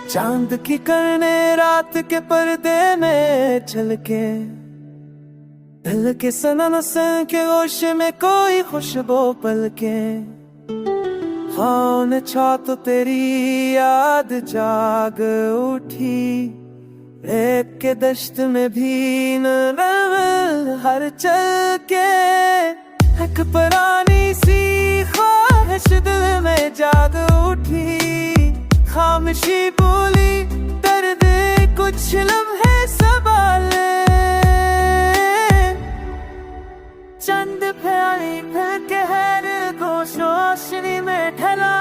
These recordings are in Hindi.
चांद की किरणें रात के पर्दे में झलके, दिल के सनन सन के होश में कोई खुशबू पलके। हाँ न छा तो तेरी याद जाग उठी, एक के दश्त में भी न हर चल के। एक पुरानी सी ख्वाहिश दिल में जाग उठी, खामोशी बोली दर्द कुछ लम्हे संभाले। चंद प्यारी फिर कहर को रोशनी में ढला,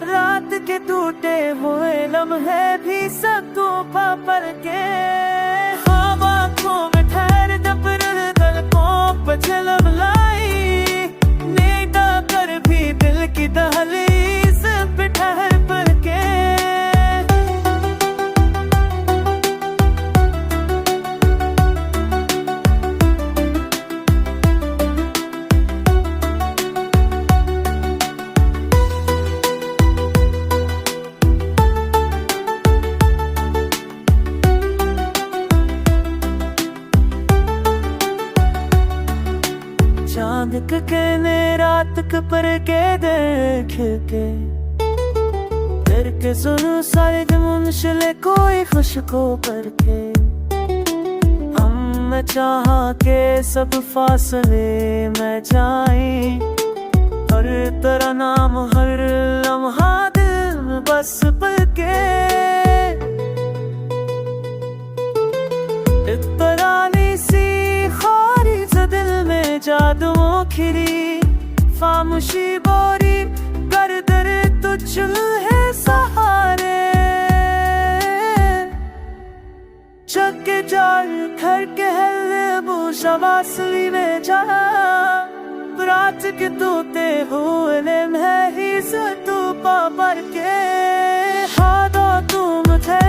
रात के टूटे हुए लम्हे भी सब तो पर के। हाँ आँखों में ठहर दपर दलकों पर झलम लाई, नींद कर भी दिल की दहलीज पे ठहर पर के। चांद के कहने रात के पर के देख के, फिर के सुनो सारे मुंशले कोई खुश को करके। हम चाहा के सब फासले में जाए, हर तेरा नाम हर लम्हा दिल में बस पल के। पुरानी सी ख्वाहिश दिल में जादुओं खिरी, खामोशी बोरी कर दर तो चूल्हे सहारे। चक्के जाल घर के हल्ले बूशा वासली में जा, रात के तोते हुए लम्हे ही से तू पर के। हाथों तुम थे